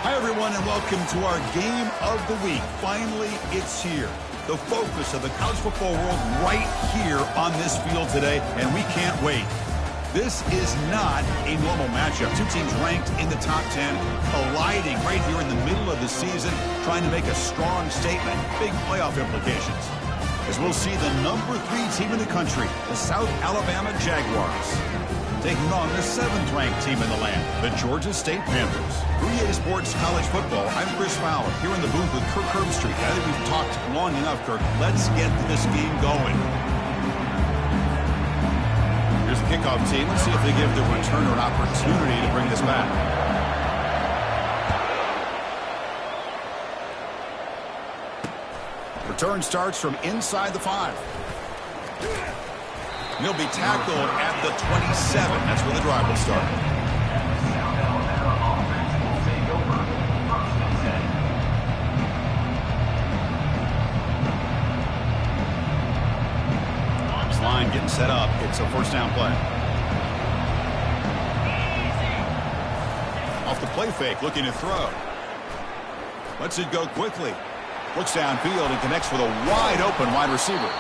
Hi, everyone, and welcome to our Game of the Week. Finally, it's here. The focus of the college football world right here on this field today, and we can't wait. This is not a normal matchup. Two teams ranked in the top 10, colliding right here in the middle of the season, trying to make a strong statement, big playoff implications. As we'll see the number 3 team in the country, the South Alabama Jaguars, taking on the 7th-ranked team in the land, the Georgia State Panthers. 3A Sports College Football, I'm Chris Fowler, here in the booth with Kirk Herbstreit. I think we've talked long enough, Kirk. Let's get this game going. Here's the kickoff team. Let's see if they give the returner an opportunity to bring this back. Return starts from inside the 5. He'll be tackled at the 27. That's where the drive will start. This line getting set up. It's a first down play. Off the play fake, looking to throw. Lets it go quickly. Looks downfield and connects with a wide open wide receiver.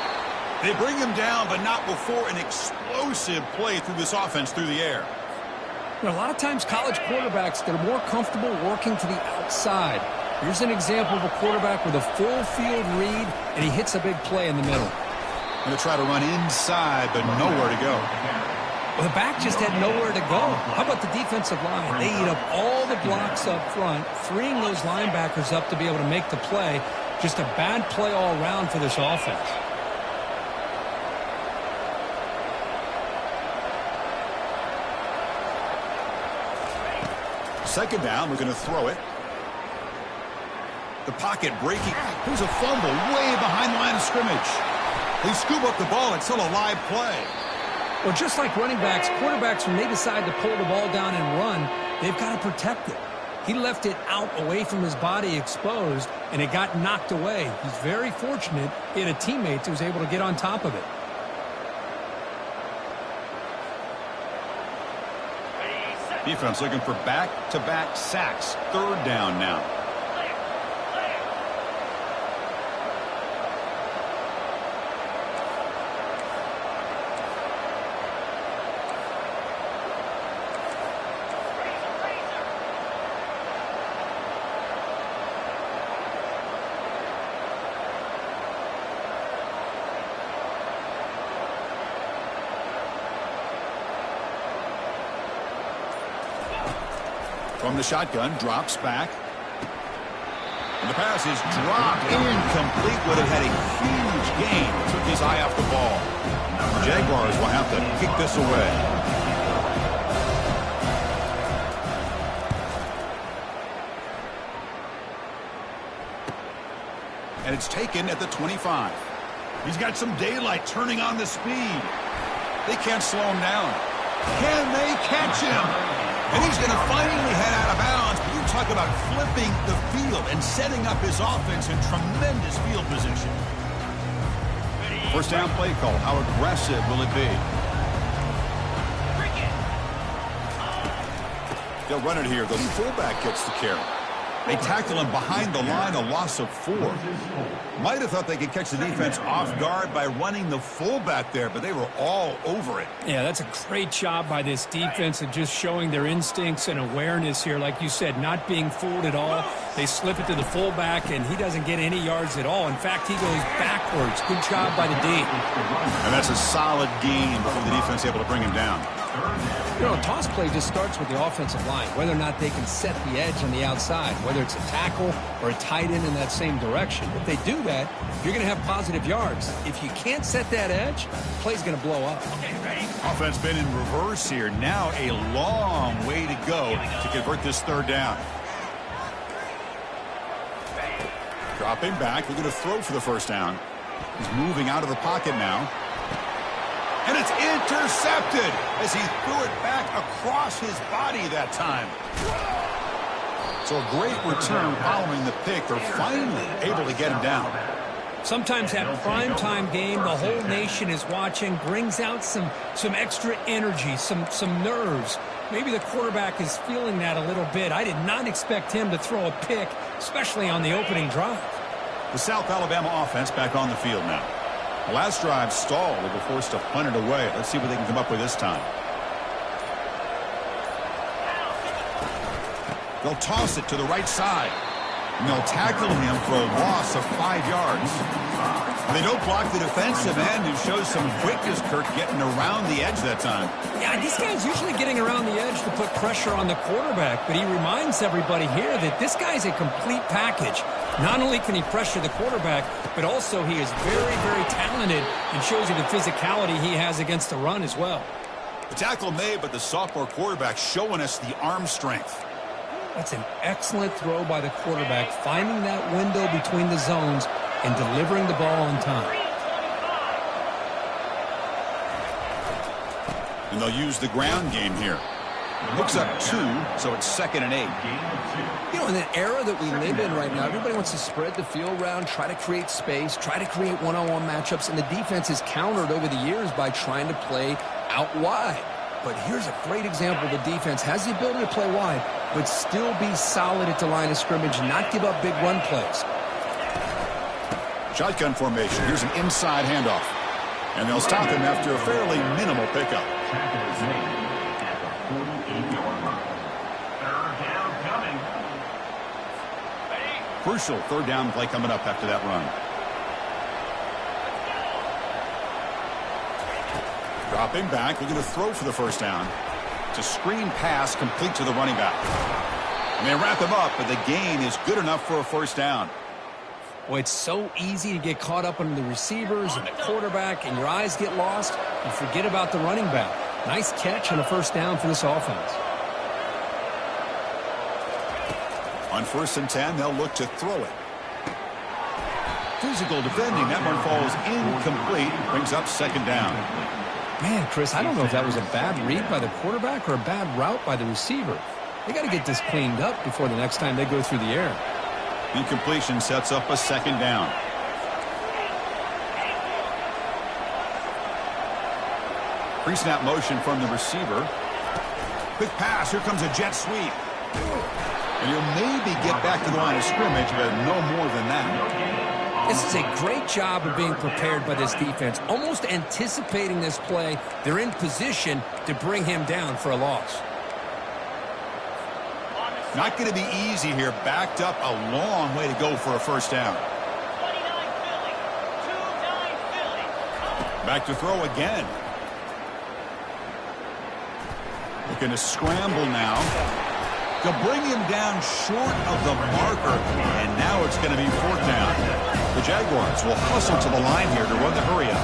They bring him down, but not before an explosive play through this offense through the air. You know, a lot of times college quarterbacks, they're more comfortable working to the outside. Here's an example of a quarterback with a full field read, and he hits a big play in the middle. Going to try to run inside, but nowhere to go. Well, the back just had nowhere to go. How about the defensive line? They eat up all the blocks up front, freeing those linebackers up to be able to make the play. Just a bad play all around for this offense. Second down, we're going to throw it. The pocket breaking. There's a fumble way behind the line of scrimmage. They scoop up the ball. It's still a live play. Well, just like running backs, quarterbacks, when they decide to pull the ball down and run, they've got to protect it. He left it out away from his body exposed, and it got knocked away. He's very fortunate he had a teammate who was able to get on top of it. Defense looking for back-to-back sacks. Third down now. From the shotgun, drops back. And the pass is dropped incomplete. Would have had a huge gain. Took his eye off the ball. The Jaguars will have to kick this away. And it's taken at the 25. He's got some daylight turning on the speed. They can't slow him down. Can they catch him? And he's going to finally head out of bounds. But you talk about flipping the field and setting up his offense in tremendous field position. First down play call. How aggressive will it be? They'll run it here. The fullback gets the carry. They tackle him behind the line, a loss of 4. Might have thought they could catch the defense off guard by running the fullback there, but they were all over it. Yeah, that's a great job by this defense of just showing their instincts and awareness here. Like you said, not being fooled at all. They slip it to the fullback, and he doesn't get any yards at all. In fact, he goes backwards. Good job by the D. And that's a solid gain before the defense able to bring him down. You know, a toss play just starts with the offensive line, whether or not they can set the edge on the outside, whether it's a tackle or a tight end in that same direction. If they do that, you're going to have positive yards. If you can't set that edge, the play's going to blow up. Offense been in reverse here. Now a long way to go to convert this third down. Dropping back, looking to throw for the first down. He's moving out of the pocket now. And it's intercepted as he threw it back across his body that time. So a great return following the pick. They're finally able to get him down. Sometimes that primetime game, the whole nation is watching, brings out some extra energy, some nerves. Maybe the quarterback is feeling that a little bit. I did not expect him to throw a pick, especially on the opening drive. The South Alabama offense back on the field now. The last drive stalled. They were forced to punt it away. Let's see what they can come up with this time. They'll toss it to the right side. And they'll tackle him for a loss of 5 yards. They don't block the defensive end, who shows some quickness, Kirk, getting around the edge that time. Yeah, this guy's usually getting around the edge to put pressure on the quarterback, but he reminds everybody here that this guy's a complete package. Not only can he pressure the quarterback, but also he is very, very talented and shows you the physicality he has against the run as well. The tackle made, but the sophomore quarterback showing us the arm strength. That's an excellent throw by the quarterback, finding that window between the zones and delivering the ball on time. And they'll use the ground game here. Looks up 2, so it's 2nd and 8. You know, in the era that we live in right now, everybody wants to spread the field around, try to create space, try to create one-on-one matchups, and the defense is countered over the years by trying to play out wide. But here's a great example. The defense has the ability to play wide, but still be solid at the line of scrimmage and not give up big run plays. Shotgun formation. Here's an inside handoff. And they'll stop him after a fairly minimal pickup. Crucial 3rd down play coming up after that run. Dropping back, looking to throw for the 1st down. It's a screen pass complete to the running back. And they wrap him up, but the gain is good enough for a 1st down. Well, it's so easy to get caught up on the receivers and the quarterback, and your eyes get lost. You forget about the running back. Nice catch and a 1st down for this offense. On 1st and 10, they'll look to throw it. Physical defending. That one falls incomplete. Brings up 2nd down. Man, Chris, I don't know if that was a bad read by the quarterback or a bad route by the receiver. They got to get this cleaned up before the next time they go through the air. Incompletion sets up a 2nd down. Pre-snap motion from the receiver. Quick pass. Here comes a jet sweep. And he'll maybe get back to the line of scrimmage, but no more than that. This is a great job of being prepared by this defense. Almost anticipating this play, they're in position to bring him down for a loss. Not going to be easy here. Backed up a long way to go for a 1st down. Back to throw again. Looking to scramble now. They'll bring him down short of the marker, and now it's going to be 4th down. The Jaguars will hustle to the line here to run the hurry up.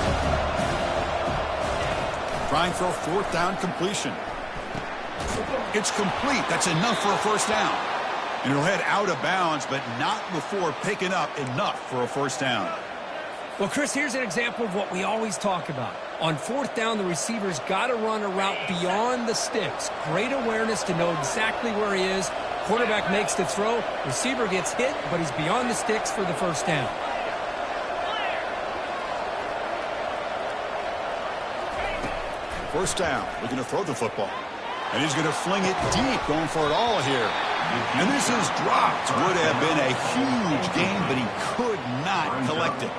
Trying for a 4th down completion. It's complete. That's enough for a 1st down. And he'll head out of bounds, but not before picking up enough for a 1st down. Well, Chris, here's an example of what we always talk about. On 4th down, the receiver's got to run a route beyond the sticks. Great awareness to know exactly where he is. Quarterback makes the throw. Receiver gets hit, but he's beyond the sticks for the 1st down. First down, looking to throw the football. And he's going to fling it deep, going for it all here. And this is dropped. Would have been a huge gain, but he could not collect it.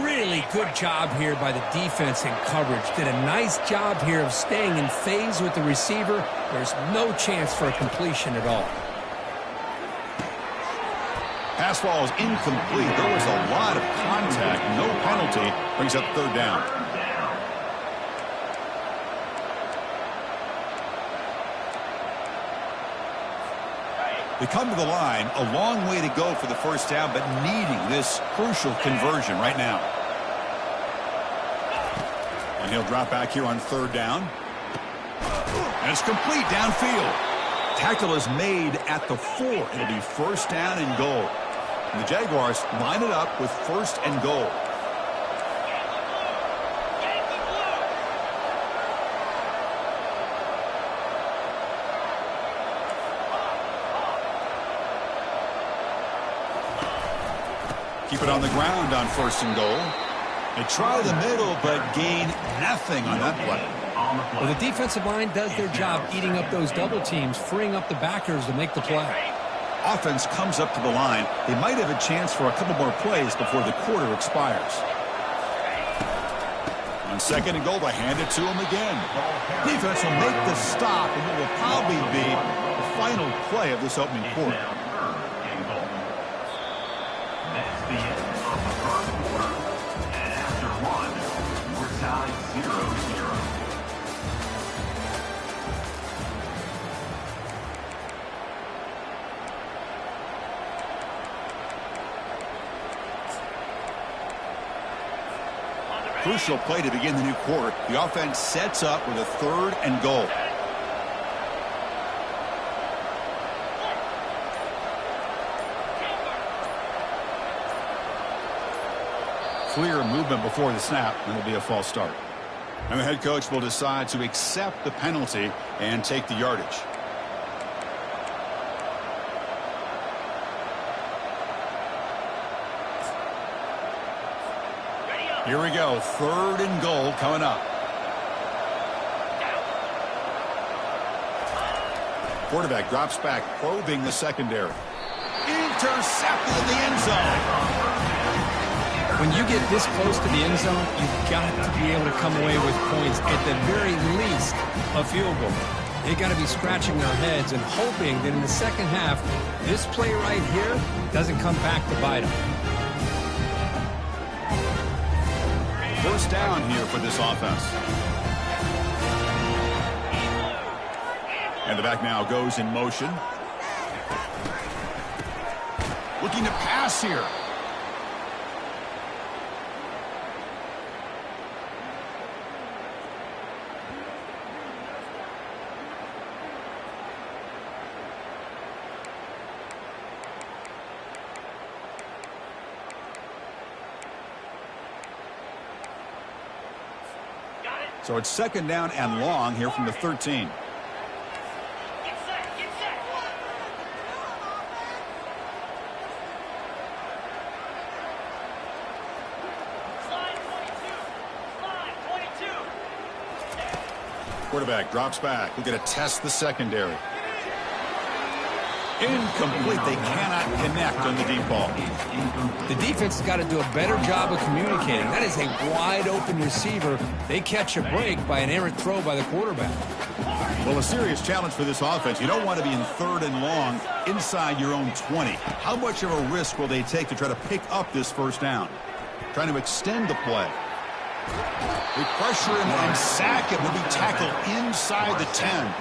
Really good job here by the defense in coverage. Did a nice job here of staying in phase with the receiver. There's no chance for a completion at all. Pass ball is incomplete. There was a lot of contact. No penalty. Brings up 3rd down. They come to the line, a long way to go for the 1st down, but needing this crucial conversion right now. And he'll drop back here on 3rd down. And it's complete downfield. Tackle is made at the 4. It'll be 1st down and goal. And the Jaguars line it up with 1st and goal. Keep it on the ground on 1st and goal. They try the middle, but gain nothing on that play. Well, the defensive line does their job eating up those double teams, freeing up the backers to make the play. Offense comes up to the line. They might have a chance for a couple more plays before the quarter expires. On 2nd and goal, they hand it to him again. Defense will make the stop, and it will probably be the final play of this opening quarter. That's the end of the first quarter. And after one, we're tied 0-0. Crucial play to begin the new quarter. The offense sets up with a 3rd and goal. Clear movement before the snap, and it'll be a false start. And the head coach will decide to accept the penalty and take the yardage. Here we go, 3rd and goal coming up. Quarterback drops back, probing the secondary. Intercepted in the end zone. When you get this close to the end zone, you've got to be able to come away with points, at the very least, a field goal. They got to be scratching their heads and hoping that in the second half, this play right here doesn't come back to bite them. First down here for this offense. And the back now goes in motion. Looking to pass here. So it's 2nd down and long here from the 13. Quarterback drops back. We're going to test the secondary. Incomplete. They cannot connect on the deep ball. The defense has got to do a better job of communicating. That is a wide-open receiver. They catch a break by an errant throw by the quarterback. Well, a serious challenge for this offense. You don't want to be in 3rd and long inside your own 20. How much of a risk will they take to try to pick up this first down? Trying to extend the play. They pressure him and sack it. Will be tackled inside the 10.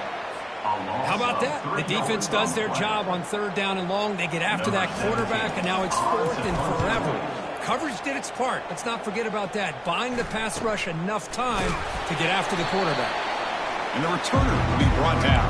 How about that? The defense does their job on 3rd down and long. They get after that quarterback, and now it's 4th and forever. Coverage did its part. Let's not forget about that. Buying the pass rush enough time to get after the quarterback. And the returner will be brought down.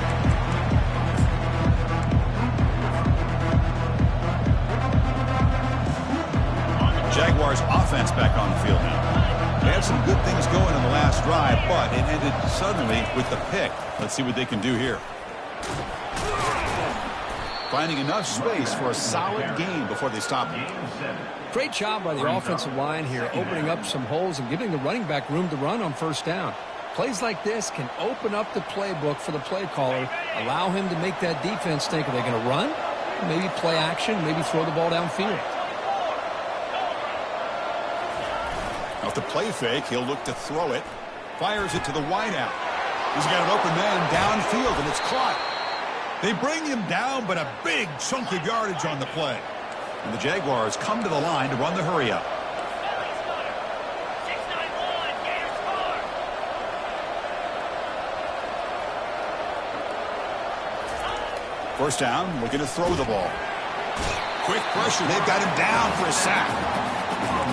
Jaguars offense back on the field now. They had some good things going in the last drive, but it ended suddenly with the pick. Let's see what they can do here. Finding enough space for a solid gain before they stop him. Great job by the offensive line here, opening up some holes and giving the running back room to run on 1st down. Plays like this can open up the playbook for the play caller, allow him to make that defense think, are they going to run? Maybe play action, maybe throw the ball downfield. Off the play fake, he'll look to throw it. Fires it to the wideout. He's got an open man downfield, and it's caught. They bring him down, but a big chunk of yardage on the play. And the Jaguars come to the line to run the hurry-up. First down, looking to throw the ball. Quick pressure. They've got him down for a sack.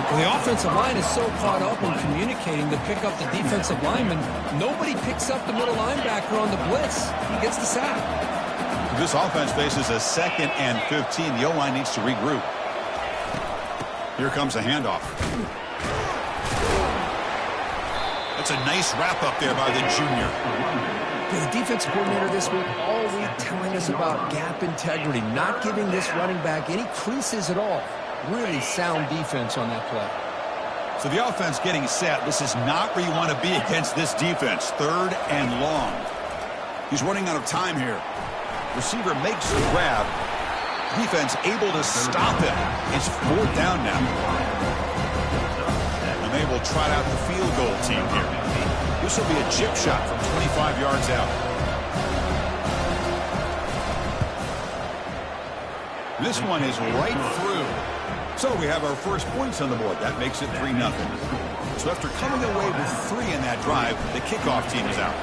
Well, the offensive line is so caught up in communicating to pick up the defensive lineman, nobody picks up the middle linebacker on the blitz. He gets the sack. This offense faces a 2nd and 15. The O-line needs to regroup. Here comes a handoff. That's a nice wrap-up there by the junior. The defensive coordinator this week all week telling us about gap integrity, not giving this running back any creases at all. Really sound defense on that play. So the offense getting set. This is not where you want to be against this defense. 3rd and long. He's running out of time here. Receiver makes the grab. Defense able to stop him. It's 4th down now. And they will trot out the field goal team here. This will be a chip shot from 25 yards out. This one is right through. So we have our first points on the board. That makes it 3-0. So after coming away with 3 in that drive, the kickoff team is out.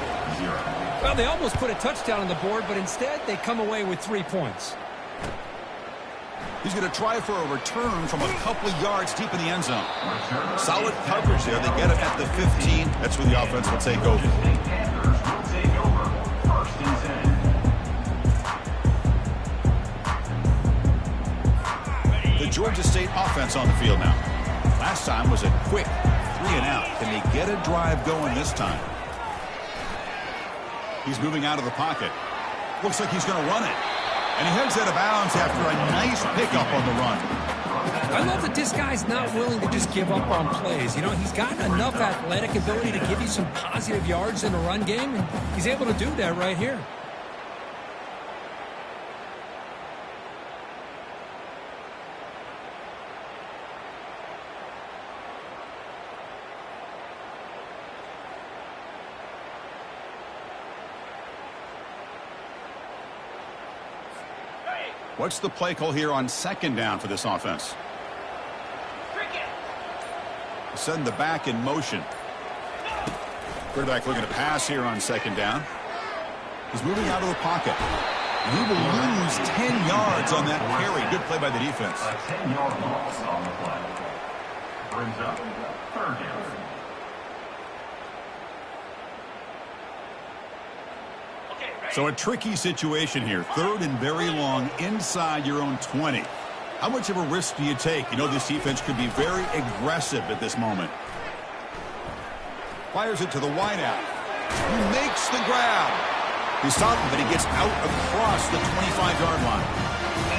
Well, they almost put a touchdown on the board, but instead they come away with 3 points. He's going to try for a return from a couple of yards deep in the end zone. Solid coverage there. They get him at the 15. That's where the offense will take over. The Georgia State offense on the field now. Last time was a quick 3-and-out. Can they get a drive going this time? He's moving out of the pocket. Looks like he's going to run it. And he heads out of bounds after a nice pickup on the run. I love that this guy's not willing to just give up on plays. You know, he's got enough athletic ability to give you some positive yards in the run game, and he's able to do that right here. What's the play call here on 2nd down for this offense? Send the back in motion. Quarterback looking to pass here on 2nd down. He's moving out of the pocket. He will lose 10 yards on that carry. Good play by the defense. A 10-yard loss on the play. Brings up 3rd down. So a tricky situation here. 3rd and very long inside your own 20. How much of a risk do you take? You know this defense could be very aggressive at this moment. Fires it to the wideout. He makes the grab. He's stopped him, but he gets out across the 25-yard line.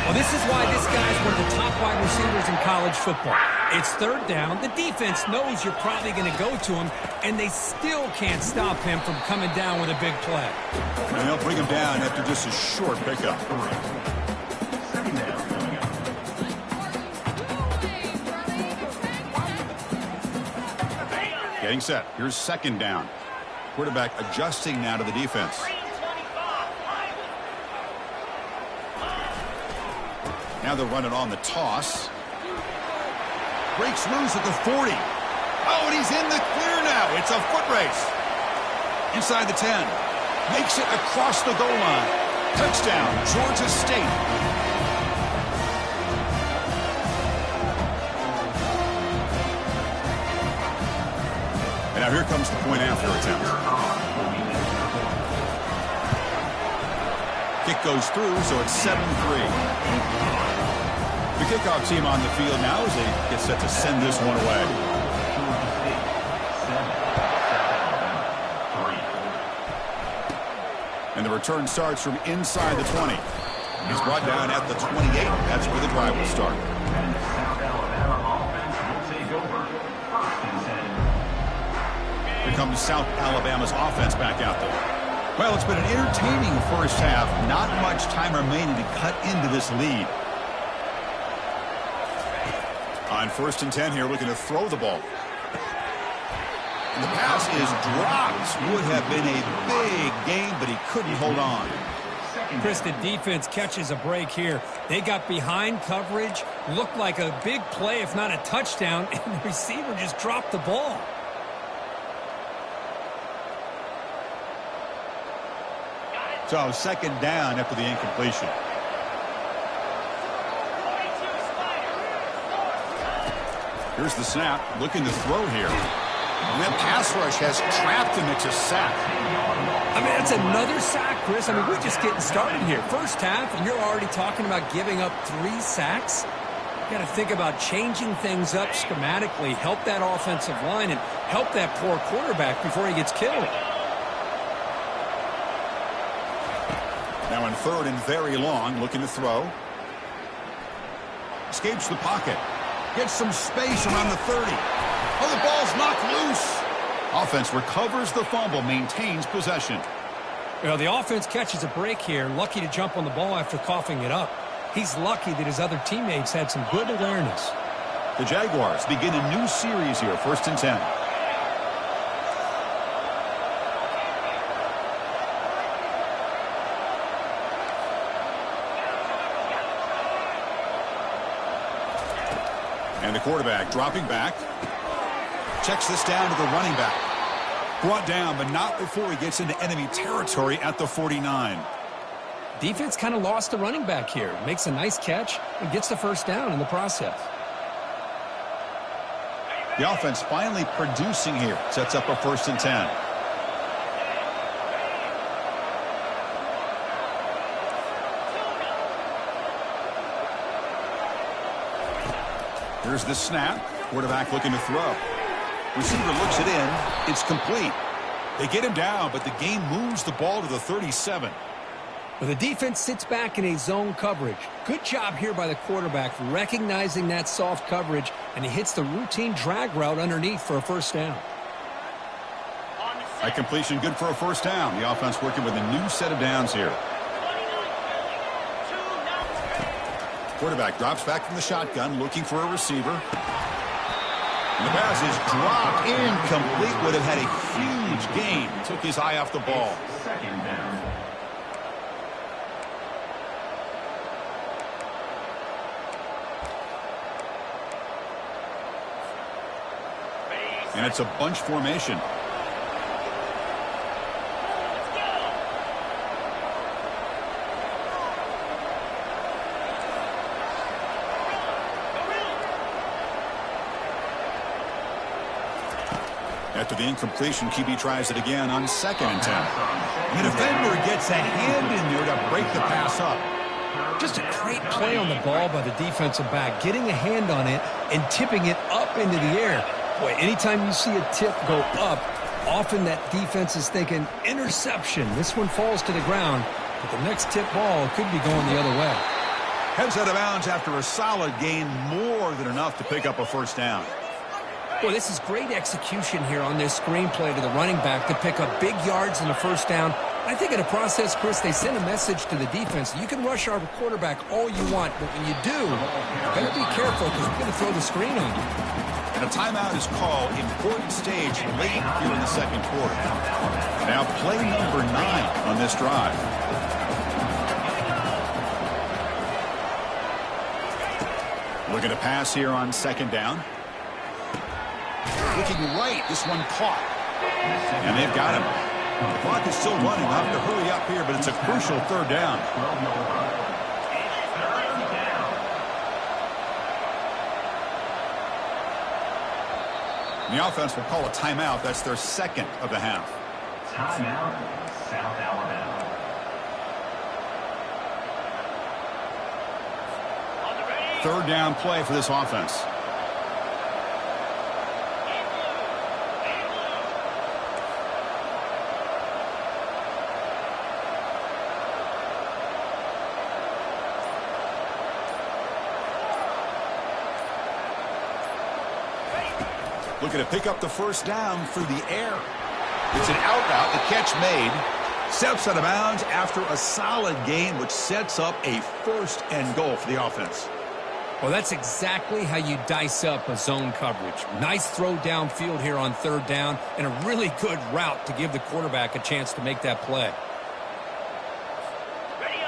Well, this is why this guy's one of the top wide receivers in college football. It's 3rd down. The defense knows you're probably going to go to him, and they still can't stop him from coming down with a big play. And they'll bring him down after just a short pickup. Getting set. Here's 2nd down. Quarterback adjusting now to the defense. Now they're running on the toss. Breaks loose at the 40. Oh, and he's in the clear now. It's a foot race. Inside the 10. Makes it across the goal line. Touchdown, Georgia State. And now here comes the point after attempt. Kick goes through, so it's 7-3. The kickoff team on the field now as they get set to send this one away. And the return starts from inside the 20. He's brought down at the 28. That's where the drive will start. Here comes South Alabama's offense back out there. Well, it's been an entertaining first half. Not much time remaining to cut into this lead. On 1st and 10 here, looking to throw the ball. And the pass is dropped. Would have been a big game, but he couldn't hold on. Chris, the defense catches a break here. They got behind coverage, looked like a big play, if not a touchdown, and the receiver just dropped the ball. So 2nd down after the incompletion. Here's the snap, looking to throw here. And that pass rush has trapped him. It's a sack. I mean, that's another sack, Chris. I mean, we're just getting started here. First half, and you're already talking about giving up 3 sacks. You got to think about changing things up schematically, help that offensive line, and help that poor quarterback before he gets killed. Now in 3rd and very long, looking to throw. Escapes the pocket. Gets some space around the 30. Oh, the ball's knocked loose. Offense recovers the fumble, maintains possession. Well, the offense catches a break here, lucky to jump on the ball after coughing it up. He's lucky that his other teammates had some good awareness. The Jaguars begin a new series here, 1st and 10. And the quarterback dropping back. Checks this down to the running back. Brought down, but not before he gets into enemy territory at the 49. Defense kind of lost the running back here. Makes a nice catch and gets the first down in the process. The offense finally producing here. Sets up a 1st and 10. Here's the snap. Quarterback looking to throw. Receiver looks it in. It's complete. They get him down, but the game moves the ball to the 37. Well, the defense sits back in a zone coverage. Good job here by the quarterback recognizing that soft coverage, and he hits the routine drag route underneath for a first down. That completion good for a first down. The offense working with a new set of downs here. Quarterback drops back from the shotgun, looking for a receiver. And the pass is dropped incomplete. Would have had a huge gain. Took his eye off the ball. 2nd down. And it's a bunch formation. After the incompletion, QB tries it again on 2nd and 10. The defender gets a hand in there to break the pass up. Just a great play on the ball by the defensive back, getting a hand on it and tipping it up into the air. Boy, anytime you see a tip go up, often that defense is thinking interception. This one falls to the ground, but the next tip ball could be going the other way. Heads out of bounds after a solid gain, more than enough to pick up a first down. Boy, this is great execution here on this screenplay to the running back to pick up big yards in the first down. I think in the process, Chris, they send a message to the defense. You can rush our quarterback all you want, but when you do, you better be careful because we're going to throw the screen on you. And a timeout is called. Important stage late here in the 2nd quarter. Now play number 9 on this drive. Looking to pass here on 2nd down. Looking right, this one caught. And they've got him. The clock is still running. We'll have to hurry up here, but it's a crucial 3rd down. And the offense will call a timeout. That's their 2nd of the half. Timeout, South Alabama. Third down play for this offense. Looking to pick up the first down through the air. It's an out route, the catch made. Steps out of bounds after a solid gain, which sets up a 1st and goal for the offense. Well, that's exactly how you dice up a zone coverage. Nice throw downfield here on 3rd down, and a really good route to give the quarterback a chance to make that play.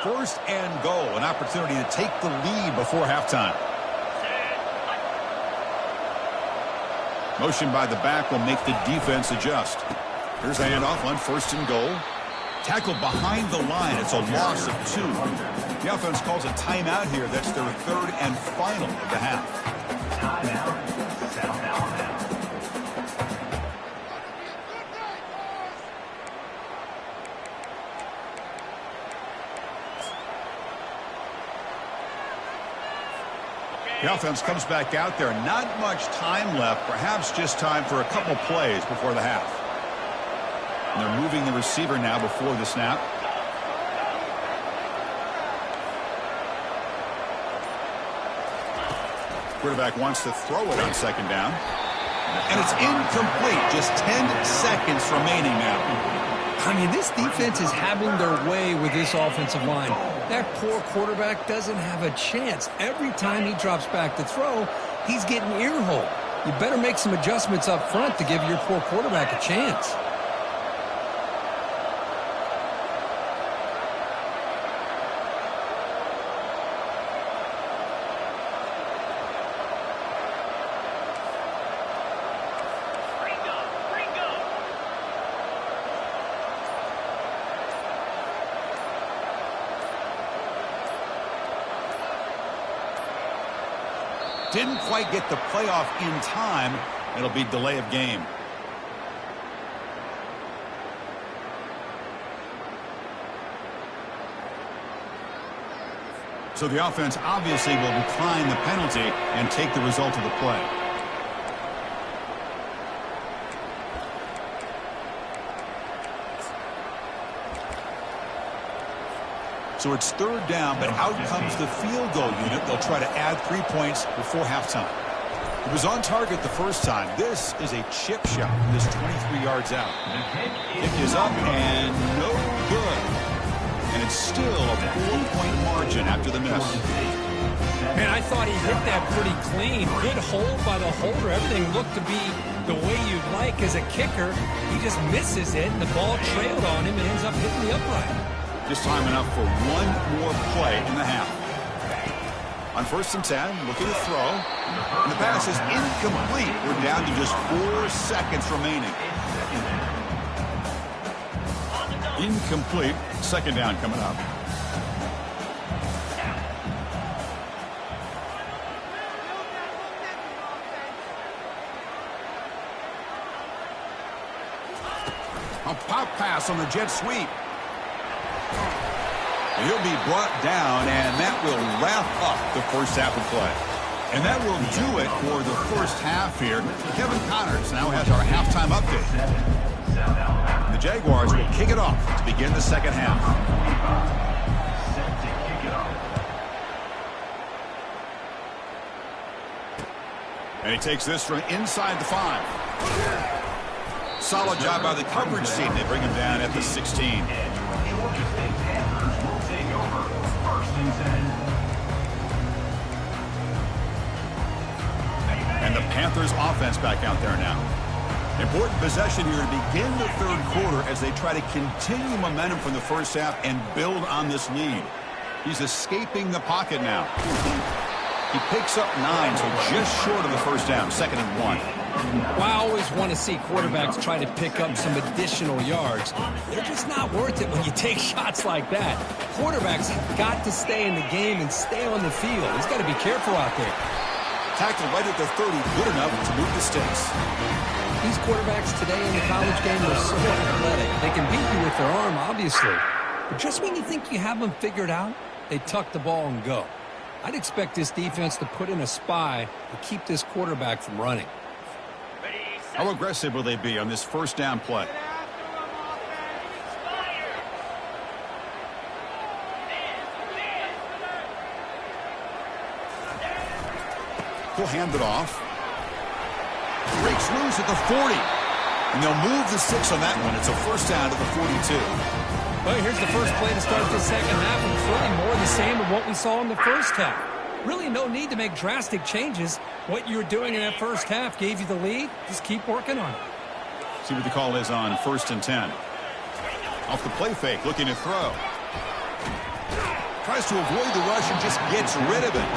1st and goal, an opportunity to take the lead before halftime. Motion by the back will make the defense adjust. Here's a handoff on 1st and goal. Tackled behind the line. It's a loss of 2. The offense calls a timeout here. That's their 3rd and final of the half. Timeout, South Alabama. The offense comes back out there. Not much time left. Perhaps just time for a couple plays before the half. And they're moving the receiver now before the snap. Quarterback wants to throw it on 2nd down. And it's incomplete. Just 10 seconds remaining now. I mean, this defense is having their way with this offensive line. That poor quarterback doesn't have a chance. Every time he drops back to throw, he's getting ear-holed. You better make some adjustments up front to give your poor quarterback a chance. Didn't quite get the playoff in time. It'll be delay of game. So the offense obviously will decline the penalty and take the result of the play. So it's third down, but out comes the field goal unit. They'll try to add 3 points before halftime. It was on target the first time. This is a chip shot. This 23 yards out. Kick is up and no good. And it's still a 4-point margin after the miss. Man, I thought he hit that pretty clean. Good hold by the holder. Everything looked to be the way you'd like as a kicker. He just misses it, and the ball trailed on him and ends up hitting the upright. Just time enough for one more play in the half. On 1st and 10, looking to throw. And the pass is incomplete. We're down to just 4 seconds remaining. Incomplete. Second down coming up. A pop pass on the jet sweep. He'll be brought down, and that will wrap up the first half of play. And that will do it for the first half here. Kevin Connors now has our halftime update. The Jaguars will kick it off to begin the second half. And he takes this from inside the 5. Solid job by the coverage team. They bring him down at the 16. And the Panthers offense back out there now. Important possession here to begin the third quarter as they try to continue momentum from the first half and build on this lead. He's escaping the pocket now. He picks up 9, so just short of the first down, 2nd and 1. Well, I always want to see quarterbacks try to pick up some additional yards. They're just not worth it when you take shots like that. Quarterbacks have got to stay in the game and stay on the field. He's got to be careful out there. Tackled right at the 30, good enough to move the sticks. These quarterbacks today in the college game are so athletic. They can beat you with their arm, obviously. But just when you think you have them figured out, they tuck the ball and go. I'd expect this defense to put in a spy to keep this quarterback from running. How aggressive will they be on this first down play? He'll hand it off. Breaks loose at the 40. And they'll move the 6 on that one. It's a first down to the 42. Well, here's the first play to start the second half, and it's really more the same of what we saw in the first half. Really no need to make drastic changes. What you were doing in that first half gave you the lead. Just keep working on it. See what the call is on 1st and 10. Off the play fake, looking to throw. Tries to avoid the rush and just gets rid of it.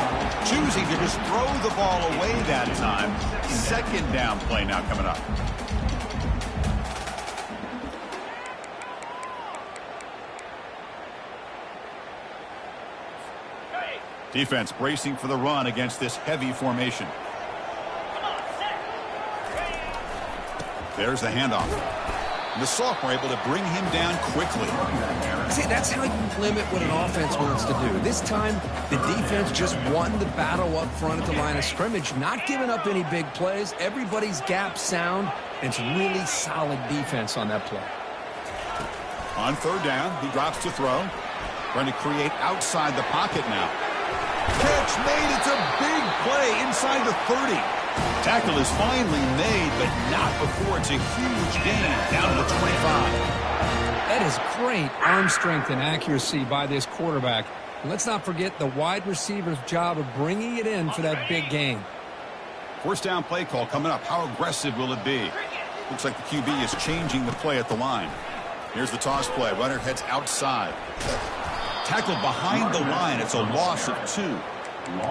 Choosing to just throw the ball away that time. 2nd down play now coming up. Defense bracing for the run against this heavy formation. There's the handoff. The sophomore able to bring him down quickly. See, that's how you limit what an offense wants to do. This time, the defense just won the battle up front at the line of scrimmage, not giving up any big plays. Everybody's gap sound. It's really solid defense on that play. On 3rd down, he drops to throw. Trying to create outside the pocket now. Catch made. It's a big play inside the 30. Tackle is finally made, but not before it's a huge gain down to the 25. That is great arm strength and accuracy by this quarterback. And let's not forget the wide receiver's job of bringing it in for that big gain. First down play call coming up. How aggressive will it be? Looks like the QB is changing the play at the line. Here's the toss play. Runner heads outside. Tackled behind the line. It's a loss of 2.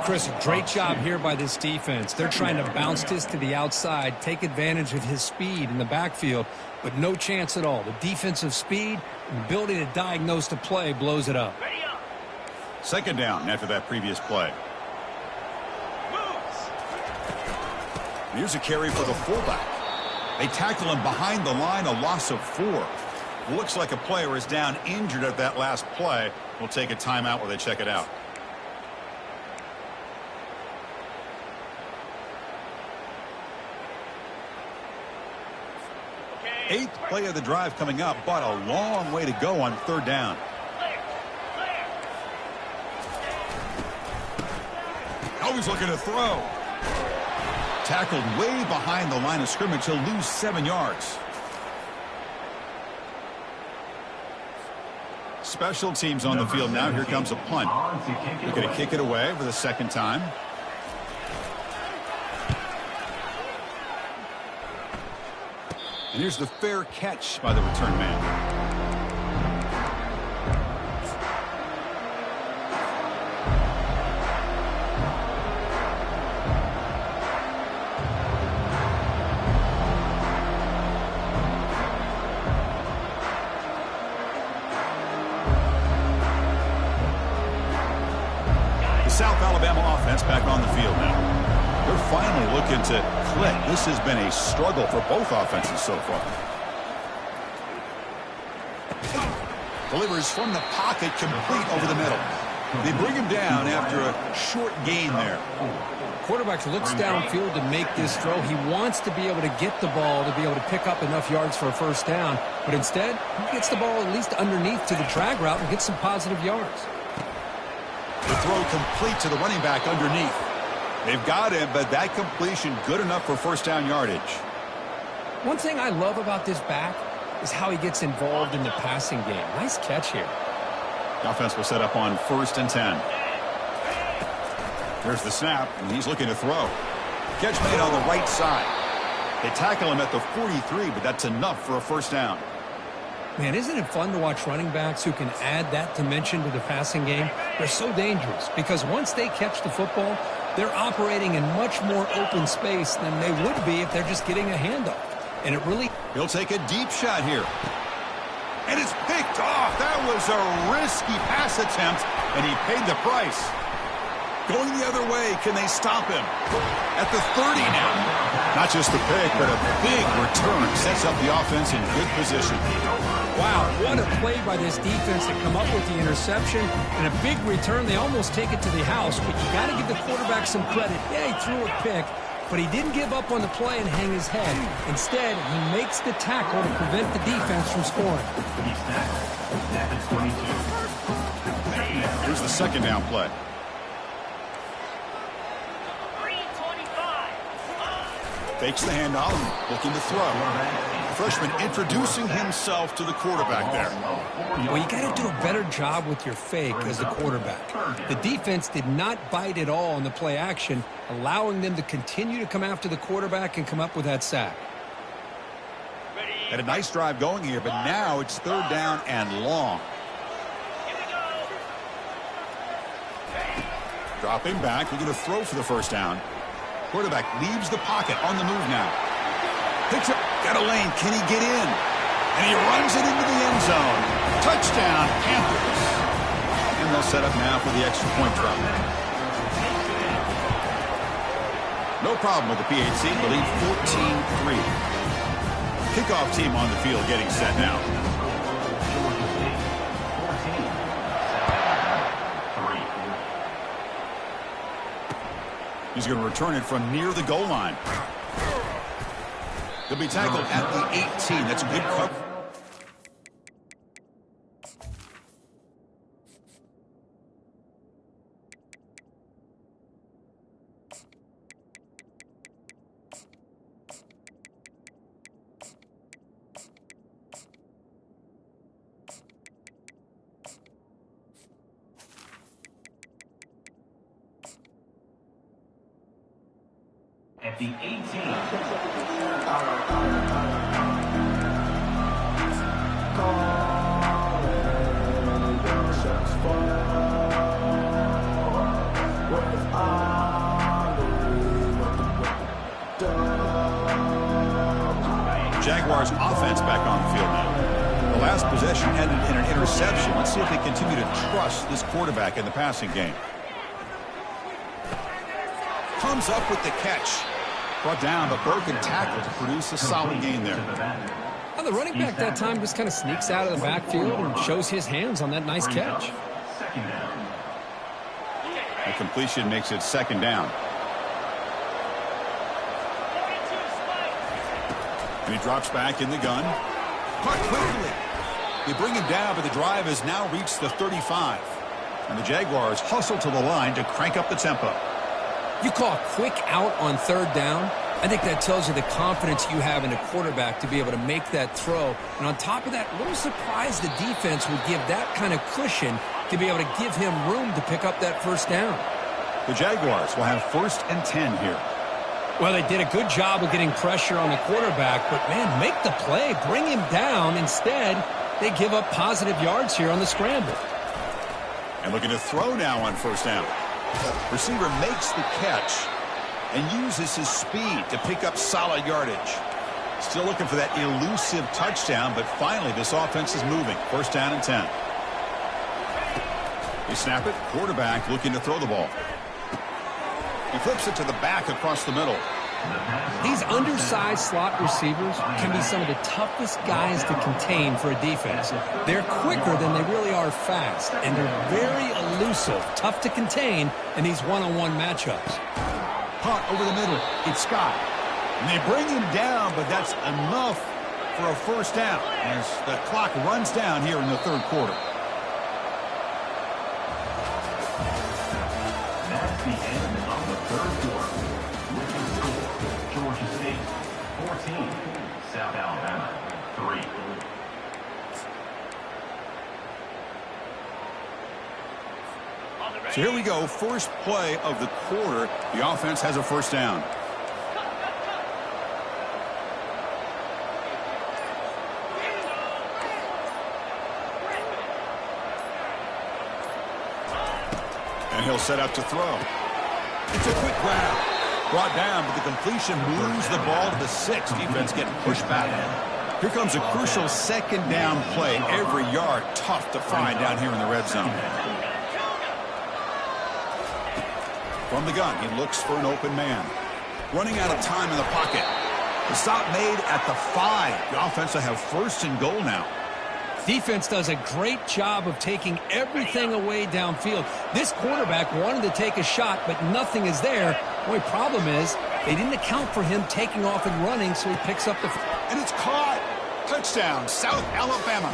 Chris, a great job here by this defense. They're trying to bounce this to the outside, take advantage of his speed in the backfield, but no chance at all. The defensive speed and ability to diagnose the play blows it up. Second down after that previous play. Here's a carry for the fullback. They tackle him behind the line, a loss of 4. Looks like a player is down injured at that last play. We'll take a timeout while they check it out. Eighth play of the drive coming up, but a long way to go on third down. Always looking to throw. Tackled way behind the line of scrimmage. He'll lose 7 yards. Special teams on the field now. Here comes a punt. They're going to kick it away for the second time. And here's the fair catch by the return man. South Alabama offense back on the field now. They're finally looking to click. This has been a struggle for both offenses so far. Delivers from the pocket, complete over the middle. They bring him down after a short gain there. Quarterback looks downfield to make this throw. He wants to be able to get the ball to be able to pick up enough yards for a first down. But instead, he gets the ball at least underneath to the drag route and gets some positive yards. The throw complete to the running back underneath. They've got him, but that completion good enough for first down yardage. One thing I love about this back is how he gets involved in the passing game. Nice catch here. The offense will set up on 1st and 10. There's the snap, and he's looking to throw. Catch made on the right side. They tackle him at the 43, but that's enough for a first down. Man, isn't it fun to watch running backs who can add that dimension to the passing game? They're so dangerous because once they catch the football, they're operating in much more open space than they would be if they're just getting a handoff. And it really... He'll take a deep shot here. And it's picked off. That was a risky pass attempt, and he paid the price. Going the other way, can they stop him? At the 30 now. Not just the pick, but a big return sets up the offense in good position. Wow, what a play by this defense to come up with the interception and a big return. They almost take it to the house, but you got to give the quarterback some credit. Yeah, he threw a pick, but he didn't give up on the play and hang his head. Instead, he makes the tackle to prevent the defense from scoring. Here's the second down play. Fakes the handoff, looking to throw. The freshman introducing himself to the quarterback there. Well, you got to do a better job with your fake as the quarterback. The defense did not bite at all on the play action, allowing them to continue to come after the quarterback and come up with that sack. Had a nice drive going here, but now it's third down and long. Dropping back, looking to throw for the first down. Quarterback leaves the pocket on the move now. Picks up, got a lane. Can he get in? And he runs it into the end zone. Touchdown, Panthers. And they'll set up now for the extra point try. No problem with the PHC. The lead 14-3. Kickoff team on the field getting set now. He's going to return it from near the goal line. He'll be tackled at the 18. That's a good cover. the 18. Jaguars offense back on the field now. The last possession ended in an interception. Let's see if they continue to trust this quarterback in the passing game. Comes up with the catch. Brought down, but broken tackle to produce a solid gain there. Well, the running back that time just kind of sneaks out of the backfield and shows his hands on that nice catch. Second down. A completion makes it second down. And he drops back in the gun. Caught quickly. They bring him down, but the drive has now reached the 35. And the Jaguars hustle to the line to crank up the tempo. You call a quick out on third down. I think that tells you the confidence you have in a quarterback to be able to make that throw. And on top of that, a little surprised the defense would give that kind of cushion to be able to give him room to pick up that first down. The Jaguars will have 1st and 10 here. Well, they did a good job of getting pressure on the quarterback, but, man, make the play, bring him down. Instead, they give up positive yards here on the scramble. And looking to throw now on first down. Receiver makes the catch and uses his speed to pick up solid yardage. Still looking for that elusive touchdown, but finally this offense is moving. 1st down and 10. They snap it. Quarterback looking to throw the ball. He flips it to the back across the middle. These undersized slot receivers can be some of the toughest guys to contain for a defense. They're quicker than they really are fast, and they're very elusive, tough to contain in these one-on-one matchups. Punt over the middle. It's Scott. And they bring him down, but that's enough for a first down as the clock runs down here in the third quarter. That's the end of the third quarter. With the score, Georgia State 14, South Alabama 3. So here we go. First play of the quarter. The offense has a first down. And he'll set up to throw. It's a quick grab. Brought down, but the completion moves the ball to the 6. Defense getting pushed back. Here comes a crucial second down play. Every yard tough to find down here in the red zone. From the gun, he looks for an open man. Running out of time in the pocket. The stop made at the 5. The offense will have 1st and goal now. Defense does a great job of taking everything away downfield. This quarterback wanted to take a shot, but nothing is there. The only problem is they didn't account for him taking off and running, so he picks up the... And it's caught. Touchdown, South Alabama.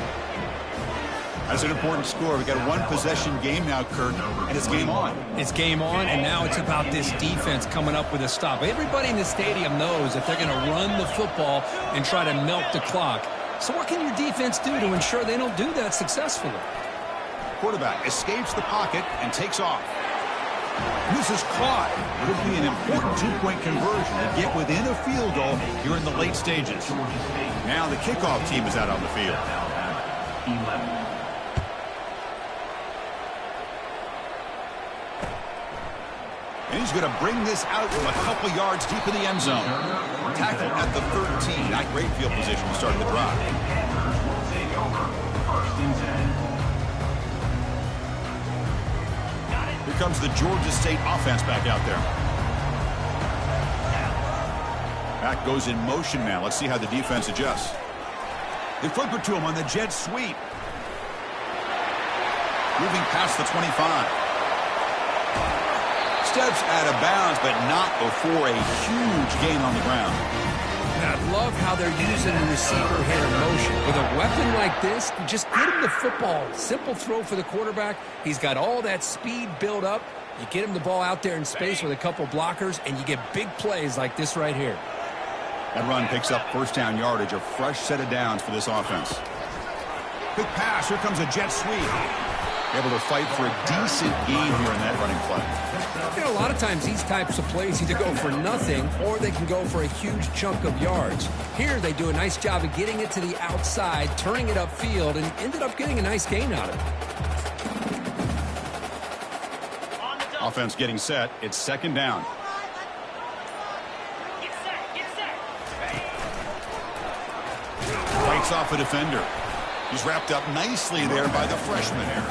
That's an important score. We've got a one-possession game now, Kirk, and it's game on. It's game on, and now it's about this defense coming up with a stop. Everybody in the stadium knows that they're going to run the football and try to milk the clock. So what can your defense do to ensure they don't do that successfully? Quarterback escapes the pocket and takes off. This is caught. Could be an important two-point conversion to get within a field goal here in the late stages. Now the kickoff team is out on the field. And he's going to bring this out from a couple yards deep in the end zone. Tackle at the 13. Not great field position to start the drive. Here comes the Georgia State offense back out there. Back goes in motion now. Let's see how the defense adjusts. They flip it to him on the jet sweep. Moving past the 25. Steps out of bounds, but not before a huge gain on the ground. And I love how they're using the receiver here in motion. With a weapon like this, you just get him the football. Simple throw for the quarterback. He's got all that speed built up. You get him the ball out there in space with a couple blockers, and you get big plays like this right here. That run picks up first down yardage, a fresh set of downs for this offense. Quick pass. Here comes a jet sweep. Able to fight for a decent gain here in that running play. You know, a lot of times these types of plays either go for nothing or they can go for a huge chunk of yards. Here they do a nice job of getting it to the outside, turning it upfield, and ended up getting a nice gain out of it. Offense getting set. It's second down. Fights off a defender. He's wrapped up nicely there by the freshman here.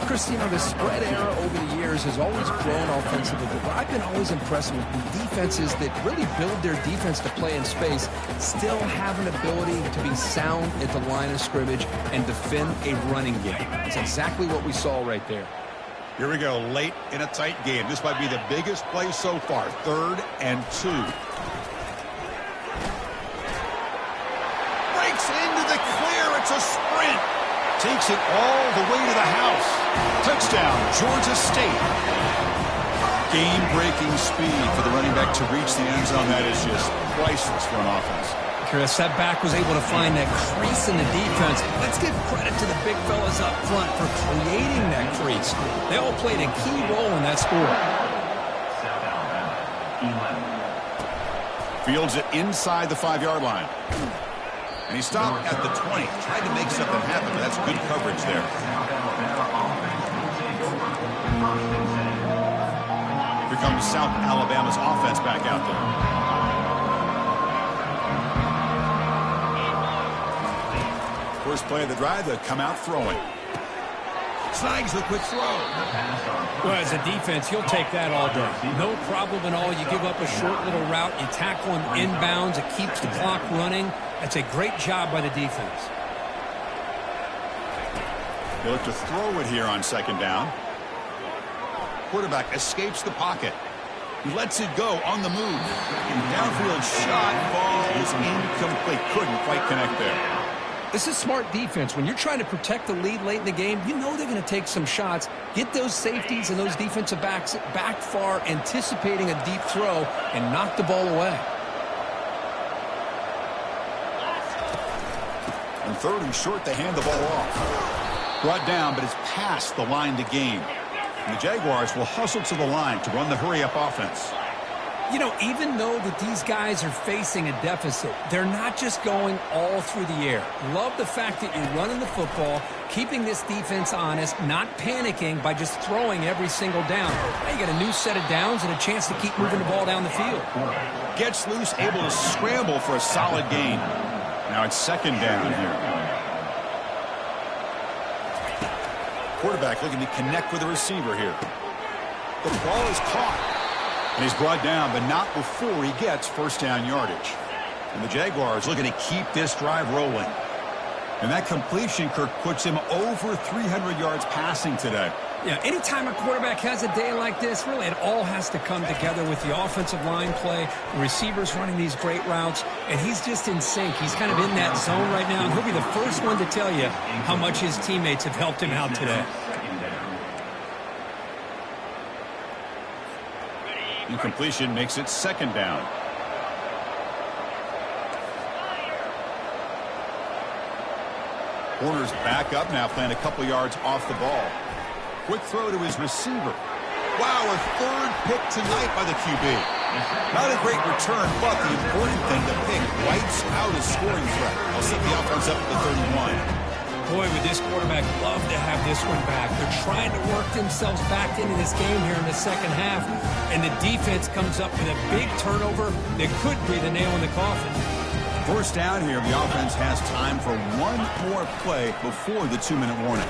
Chris, you know, the spread era over the years has always grown offensively, but what I've been always impressed with the defenses that really build their defense to play in space still have an ability to be sound at the line of scrimmage and defend a running game. That's exactly what we saw right there. Here we go, late in a tight game. This might be the biggest play so far. 3rd and 2. Breaks into the clear. It's a sprint. Takes it all the way to the house. Touchdown, Georgia State. Game-breaking speed for the running back to reach the end zone. That is just priceless for an offense. Chris, that back was able to find that crease in the defense. Let's give credit to the big fellas up front for creating that crease. They all played a key role in that score. South Alabama, 11. Fields it inside the 5-yard line. And he stopped at the 20. Tried to make something happen, but that's good coverage there. Here comes South Alabama's offense back out there. First play of the drive, they come out throwing. Snags the quick throw. Well, as a defense, you'll take that all day. No problem at all. You give up a short little route. You tackle him inbounds. It keeps the clock running. That's a great job by the defense. They look to throw it here on second down. Quarterback escapes the pocket. He lets it go on the move. Downfield shot falls incomplete. Couldn't quite connect there. This is smart defense. When you're trying to protect the lead late in the game, you know they're going to take some shots, get those safeties and those defensive backs back far, anticipating a deep throw, and knock the ball away. On 3rd and short, they hand the ball off. Brought down, but it's past the line to gain. And the Jaguars will hustle to the line to run the hurry-up offense. You know, even though that these guys are facing a deficit, they're not just going all through the air. Love the fact that you're running the football, keeping this defense honest, not panicking by just throwing every single down. Now you got a new set of downs and a chance to keep moving the ball down the field. Gets loose, able to scramble for a solid gain. Now it's second down here. Quarterback looking to connect with the receiver here. The ball is caught. And he's brought down, but not before he gets first down yardage. And the Jaguars looking to keep this drive rolling. And that completion, Kirk, puts him over 300 yards passing today. Yeah, anytime a quarterback has a day like this, really it all has to come together with the offensive line play, the receivers running these great routes, and he's just in sync. He's kind of in that zone right now, and he'll be the first one to tell you how much his teammates have helped him out today. Incompletion makes it second down. Horner's back up now, playing a couple yards off the ball. Quick throw to his receiver. Wow, a 3rd pick tonight by the QB. Not a great return, but the important thing, the pick wipes out a scoring threat. I'll set the offense up at the 31. Boy, would this quarterback love to have this one back. They're trying to work themselves back into this game here in the second half, and the defense comes up with a big turnover that could be the nail in the coffin. First down here, the offense has time for one more play before the 2-minute warning.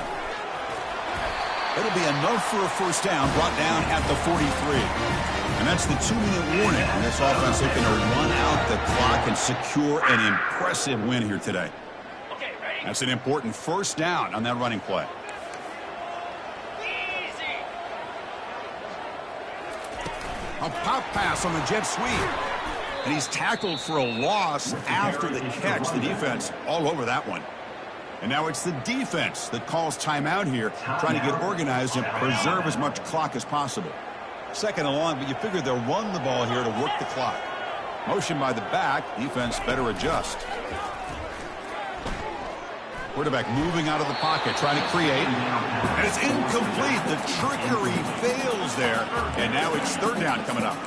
It'll be enough for a first down, brought down at the 43. And that's the 2-minute warning. And this offense looking to run out the clock and secure an impressive win here today. That's an important first down on that running play. A pop pass on the jet sweep. And he's tackled for a loss after the catch. The defense all over that one. And now it's the defense that calls timeout here, trying to get organized and preserve as much clock as possible. Second and long, but you figure they'll run the ball here to work the clock. Motion by the back. Defense better adjust. Quarterback moving out of the pocket, trying to create. And it's incomplete. The trickery fails there. And now it's third down coming up.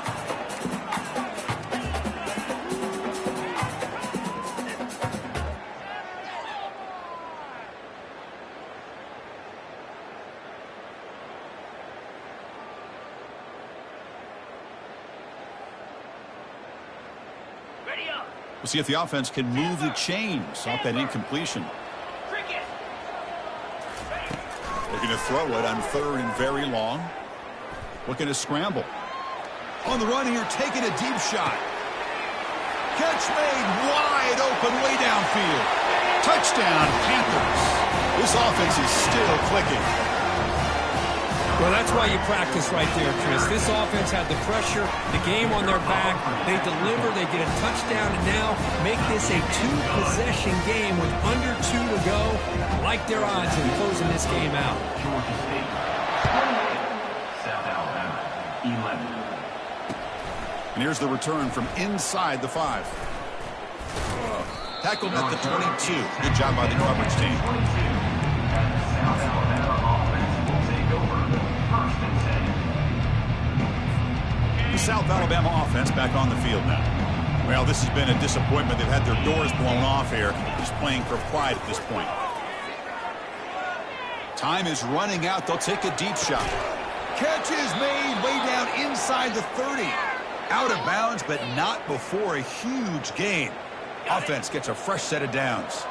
We'll see if the offense can move the chains off that incompletion. Looking to throw it on third and very long. Looking to scramble. On the run here, taking a deep shot. Catch made wide open way downfield. Touchdown, Panthers. This offense is still clicking. Well, that's why you practice right there, Chris. This offense had the pressure, the game on their back. They deliver, they get a touchdown, and now make this a two-possession game with under 2 to go. Like their odds in closing this game out. Georgia State, 28. South Alabama, 11. And here's the return from inside the 5. Tackled at the 22. Good job by the coverage team. South Alabama offense will take over. First and 10. The South Alabama offense back on the field now. Well, this has been a disappointment. They've had their doors blown off here. Just playing for pride at this point. Time is running out. They'll take a deep shot. Catch is made way down inside the 30. Out of bounds, but not before a huge gain. Offense gets a fresh set of downs.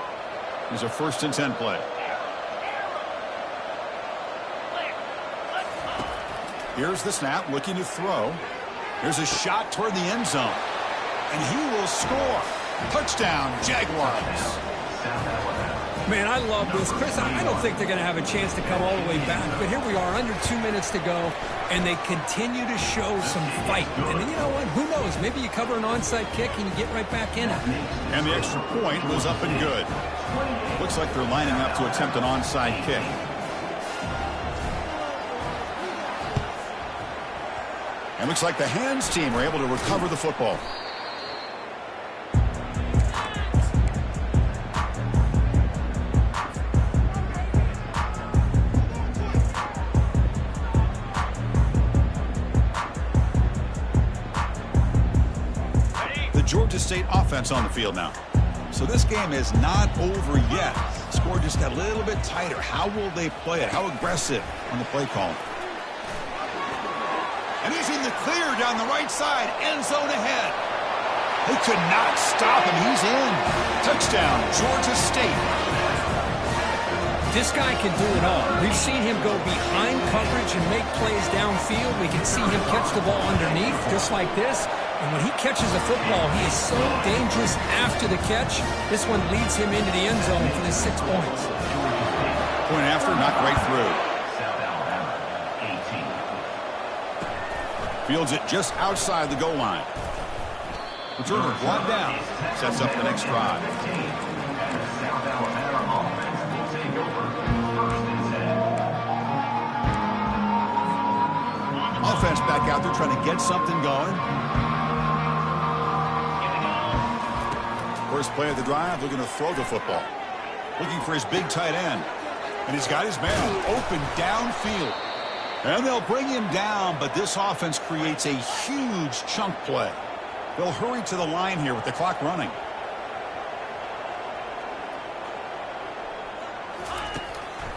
Here's a 1st and 10 play. Here's the snap, looking to throw. Here's a shot toward the end zone. And he will score. Touchdown, Jaguars. Man, I love this. Chris, I don't think they're going to have a chance to come all the way back. But here we are, under 2 minutes to go, and they continue to show some fight. And you know what? Who knows? Maybe you cover an onside kick and you get right back in it. And the extra point was up and good. Looks like they're lining up to attempt an onside kick. And looks like the hands team are able to recover the football. Georgia State offense on the field now. So this game is not over yet. Score just got a little bit tighter. How will they play it? How aggressive on the play call? And he's in the clear down the right side. End zone ahead. They could not stop him. He's in. Touchdown, Georgia State. This guy can do it all. We've seen him go behind coverage and make plays downfield. We can see him catch the ball underneath, just like this. And when he catches the football, he is so dangerous after the catch. This one leads him into the end zone for the 6 points. Point after, knocked right through. South Alabama, 18. Fields it just outside the goal line. Returner brought down. Sets up the next drive. South Alabama offense will take over. First and 10. Offense back out there trying to get something going. First play of the drive, looking to throw the football. Looking for his big tight end. And he's got his man open downfield. And they'll bring him down, but this offense creates a huge chunk play. They'll hurry to the line here with the clock running.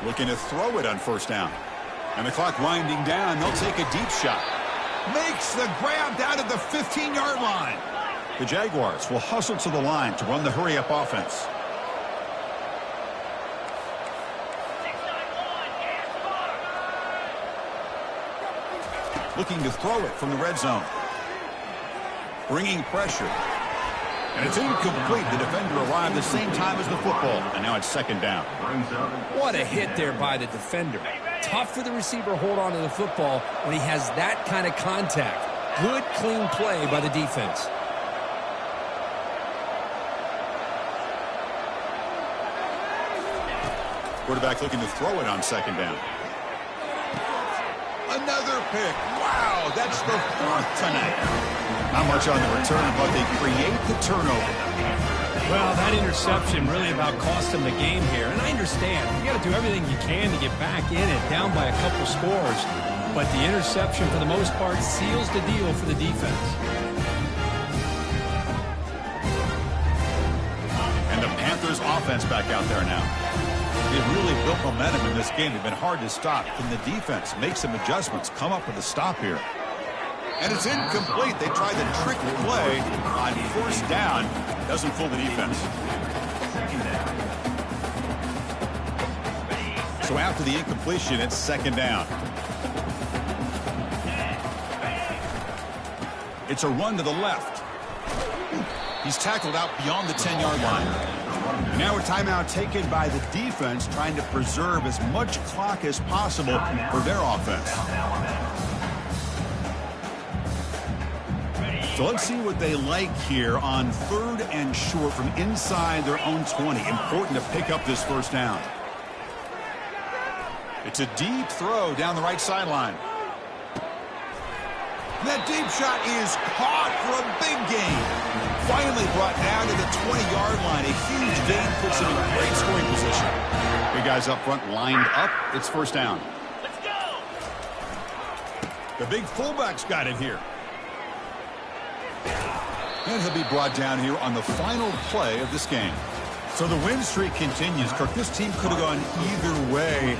Looking to throw it on first down. And the clock winding down, they'll take a deep shot. Makes the grab down at the 15-yard line. The Jaguars will hustle to the line to run the hurry-up offense. Looking to throw it from the red zone. Bringing pressure. And it's incomplete. The defender arrived the same time as the football. And now it's second down. What a hit there by the defender. Tough for the receiver to hold on to the football when he has that kind of contact. Good, clean play by the defense. Quarterback looking to throw it on second down. Another pick. Wow, that's the 4th tonight. Not much on the return, but they create the turnover. Well, that interception really about cost him the game here. And I understand. You got to do everything you can to get back in it, down by a couple scores. But the interception, for the most part, seals the deal for the defense. And the Panthers offense back out there now. They've really built momentum in this game. They've been hard to stop. Can the defense make some adjustments, come up with a stop here? And it's incomplete. They tried the trick play on first down. Doesn't fool the defense. So after the incompletion, it's second down. It's a run to the left. He's tackled out beyond the 10-yard line. Now a timeout taken by the defense, trying to preserve as much clock as possible for their offense. So let's see what they like here on 3rd and short from inside their own 20. Important to pick up this first down. It's a deep throw down the right sideline. That deep shot is caught for a big gain. Finally brought down to the 20-yard line. A huge gain puts him in great scoring position. Big guys up front lined up. It's first down. Let's go! The big fullback's got it here. And he'll be brought down here on the final play of this game. So the win streak continues. Kirk, this team could have gone either way.